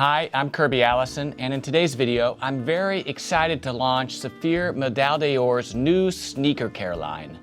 Hi, I'm Kirby Allison, and in today's video, I'm very excited to launch Saphir Medaiille's new sneaker care line.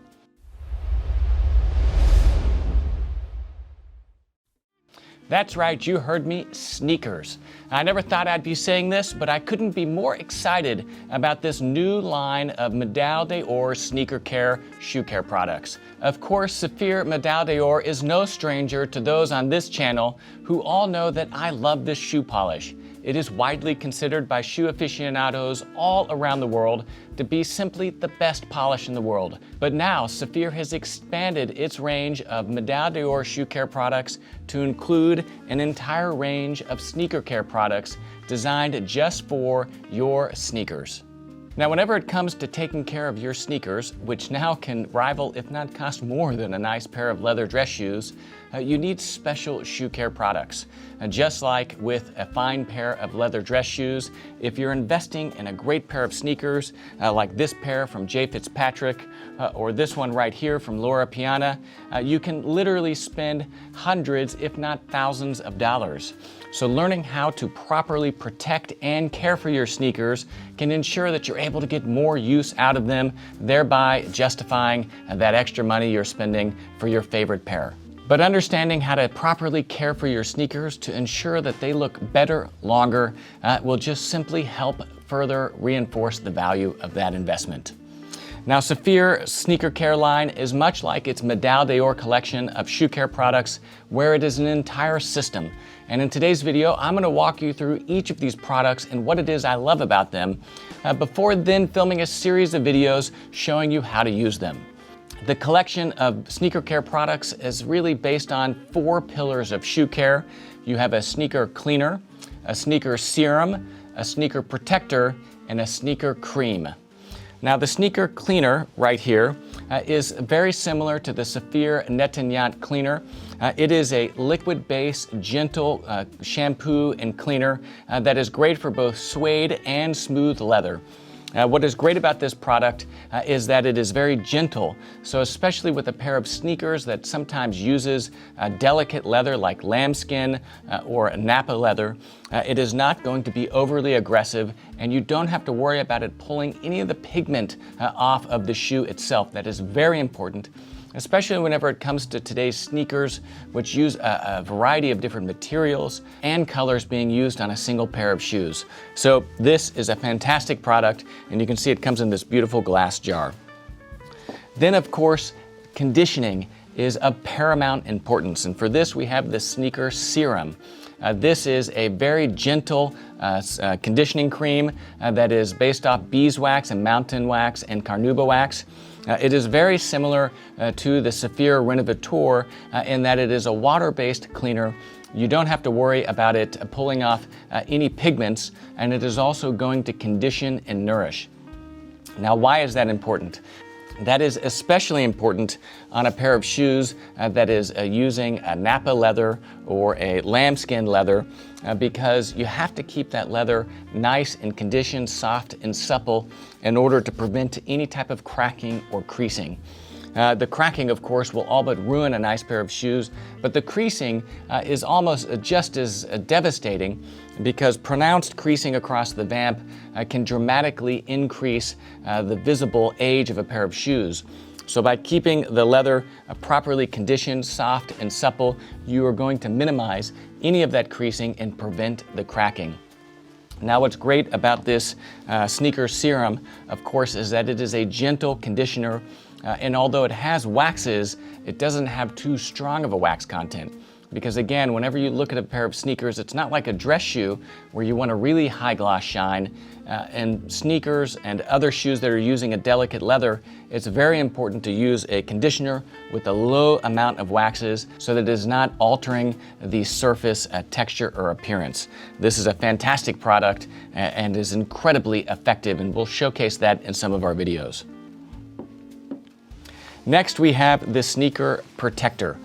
That's right, you heard me, sneakers. I never thought I'd be saying this, but I couldn't be more excited about this new line of Medaille sneaker care, shoe care products. Of course, Saphir Medaille is no stranger to those on this channel who all know that I love this shoe polish. It is widely considered by shoe aficionados all around the world to be simply the best polish in the world. But now, Saphir has expanded its range of Medaille shoe care products to include an entire range of sneaker care products designed just for your sneakers. Now, whenever it comes to taking care of your sneakers, which now can rival, if not cost more than a nice pair of leather dress shoes, you need special shoe care products. Just like with a fine pair of leather dress shoes, if you're investing in a great pair of sneakers, like this pair from J. Fitzpatrick, or this one right here from Laura Piana, you can literally spend hundreds, if not thousands of dollars. So learning how to properly protect and care for your sneakers can ensure that you're able to get more use out of them, thereby justifying that extra money you're spending for your favorite pair. But understanding how to properly care for your sneakers to ensure that they look better longer will just simply help further reinforce the value of that investment. Now, Saphir sneaker care line is much like its Medaille collection of shoe care products, where it is an entire system. And in today's video, I'm going to walk you through each of these products and what it is I love about them, before then filming a series of videos showing you how to use them. The collection of sneaker care products is really based on 4 pillars of shoe care. You have a sneaker cleaner, a sneaker serum, a sneaker protector, and a sneaker cream. Now, the sneaker cleaner right here is very similar to the Saphir Netanyant cleaner. It is a liquid-based, gentle shampoo and cleaner that is great for both suede and smooth leather. What is great about this product is that it is very gentle. So especially with a pair of sneakers that sometimes uses delicate leather like lambskin or Napa leather, it is not going to be overly aggressive, and you don't have to worry about it pulling any of the pigment off of the shoe itself. That is very important, especially whenever it comes to today's sneakers, which use a variety of different materials and colors being used on a single pair of shoes. So this is a fantastic product, and you can see it comes in this beautiful glass jar. Then, of course, conditioning is of paramount importance, and for this we have the sneaker serum. This is a very gentle conditioning cream that is based off beeswax and mountain wax and carnauba wax. It is very similar to the Saphir Renovateur in that it is a water-based cleaner. You don't have to worry about it pulling off any pigments, and it is also going to condition and nourish. Now, why is that important? That is especially important on a pair of shoes that is using a Napa leather or a lambskin leather, because you have to keep that leather nice and conditioned, soft and supple in order to prevent any type of cracking or creasing. The cracking, of course, will all but ruin a nice pair of shoes, but the creasing is almost just as devastating, because pronounced creasing across the vamp can dramatically increase the visible age of a pair of shoes. So by keeping the leather properly conditioned, soft and supple, you are going to minimize any of that creasing and prevent the cracking. Now, what's great about this sneaker serum, of course, is that it is a gentle conditioner, and although it has waxes, it doesn't have too strong of a wax content. Because again, whenever you look at a pair of sneakers, it's not like a dress shoe where you want a really high gloss shine. And sneakers and other shoes that are using a delicate leather, it's very important to use a conditioner with a low amount of waxes so that it is not altering the surface texture or appearance. This is a fantastic product and is incredibly effective, and we'll showcase that in some of our videos. Next, we have the sneaker protector.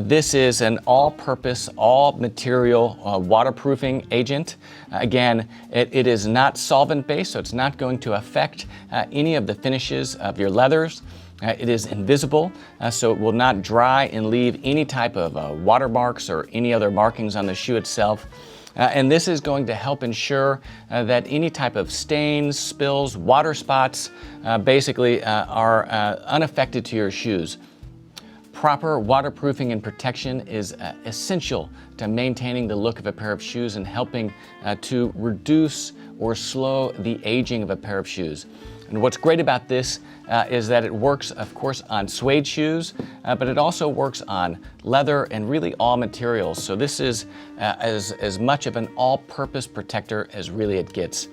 This is an all-purpose, all-material waterproofing agent. Again, it is not solvent-based, so it's not going to affect any of the finishes of your leathers. It is invisible, so it will not dry and leave any type of watermarks or any other markings on the shoe itself. And this is going to help ensure that any type of stains, spills, water spots basically are unaffected to your shoes. Proper waterproofing and protection is essential to maintaining the look of a pair of shoes and helping to reduce or slow the aging of a pair of shoes. And what's great about this is that it works, of course, on suede shoes, but it also works on leather and really all materials. So this is as much of an all-purpose protector as really it gets.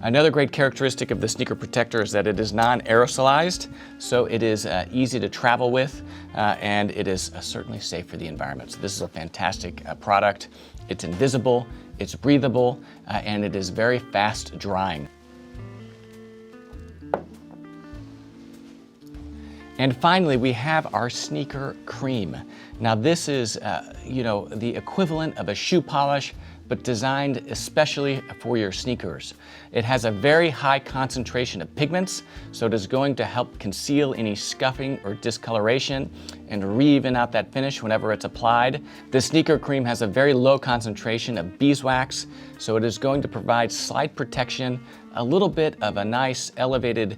Another great characteristic of the sneaker protector is that it is non-aerosolized, so it is easy to travel with, and it is certainly safe for the environment. So this is a fantastic product. It's invisible, it's breathable, and it is very fast drying. And finally, we have our sneaker cream. Now this is, the equivalent of a shoe polish, but designed especially for your sneakers. It has a very high concentration of pigments, so it is going to help conceal any scuffing or discoloration and re-even out that finish whenever it's applied. The sneaker cream has a very low concentration of beeswax, so it is going to provide slight protection, a little bit of a nice elevated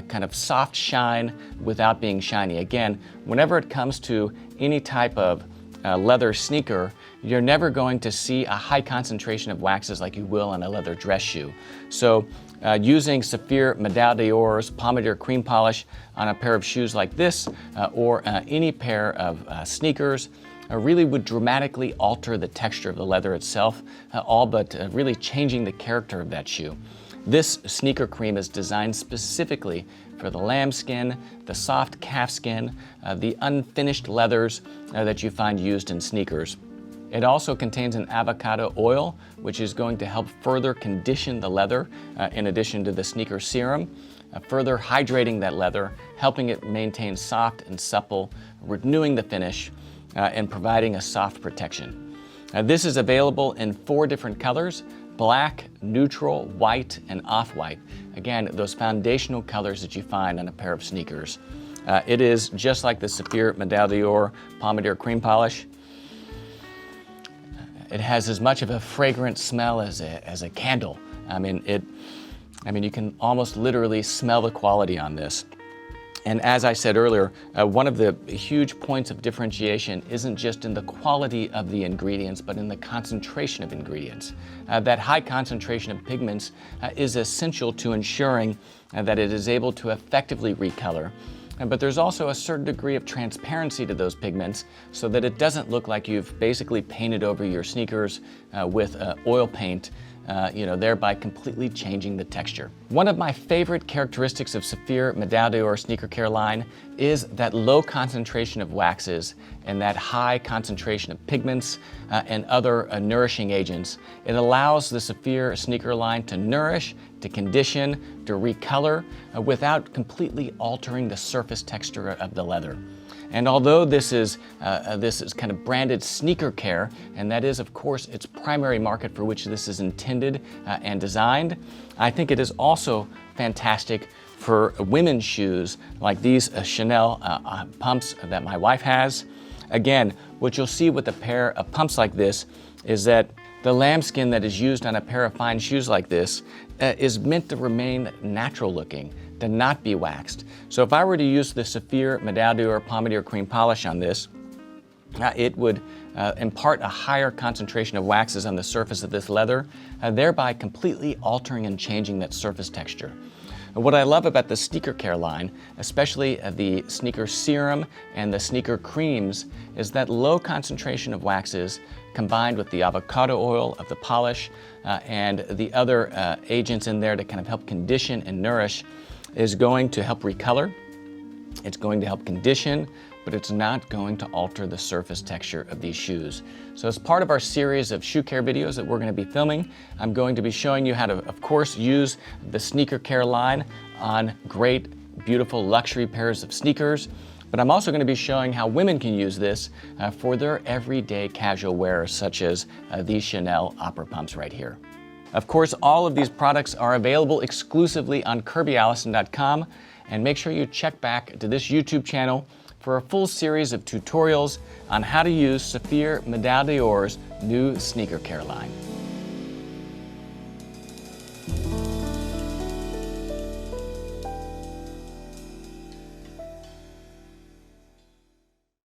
kind of soft shine without being shiny. Again, whenever it comes to any type of leather sneaker, you're never going to see a high concentration of waxes like you will on a leather dress shoe. So using Saphir Medaille's Pomadir cream polish on a pair of shoes like this or any pair of sneakers really would dramatically alter the texture of the leather itself, all but really changing the character of that shoe. This sneaker cream is designed specifically for the lambskin, the soft calfskin, the unfinished leathers that you find used in sneakers. It also contains an avocado oil, which is going to help further condition the leather in addition to the sneaker serum, further hydrating that leather, helping it maintain soft and supple, renewing the finish, and providing a soft protection. This is available in 4 different colors: black, neutral, white, and off-white. Again, those foundational colors that you find on a pair of sneakers. It is just like the Saphir Medaille Pomadir cream polish. It has as much of a fragrant smell as a candle. I mean, you can almost literally smell the quality on this. And as I said earlier, one of the huge points of differentiation isn't just in the quality of the ingredients, but in the concentration of ingredients. That high concentration of pigments is essential to ensuring that it is able to effectively recolor. But there's also a certain degree of transparency to those pigments so that it doesn't look like you've basically painted over your sneakers with oil paint, thereby completely changing the texture. One of my favorite characteristics of Saphir Medaille sneaker care line is that low concentration of waxes and that high concentration of pigments and other nourishing agents. It allows the Saphir sneaker line to nourish, to condition, to recolor without completely altering the surface texture of the leather. And although this is kind of branded sneaker care, and that is, of course, its primary market for which this is intended and designed, I think it is also fantastic for women's shoes like these Chanel pumps that my wife has. Again, what you'll see with a pair of pumps like this is that the lambskin that is used on a pair of fine shoes like this is meant to remain natural looking, to not be waxed. So if I were to use the Saphir Medaille Pomadir cream polish on this, it would impart a higher concentration of waxes on the surface of this leather, thereby completely altering and changing that surface texture. What I love about the sneaker care line, especially the sneaker serum and the sneaker creams, is that low concentration of waxes combined with the avocado oil of the polish and the other agents in there to kind of help condition and nourish is going to help recolor. It's going to help condition, but it's not going to alter the surface texture of these shoes. So as part of our series of shoe care videos that we're going to be filming, I'm going to be showing you how to, of course, use the sneaker care line on great, beautiful luxury pairs of sneakers. But I'm also going to be showing how women can use this for their everyday casual wear, such as these Chanel opera pumps right here. Of course, all of these products are available exclusively on KirbyAllison.com, and make sure you check back to this YouTube channel for a full series of tutorials on how to use Saphir Medaille's new sneaker care line.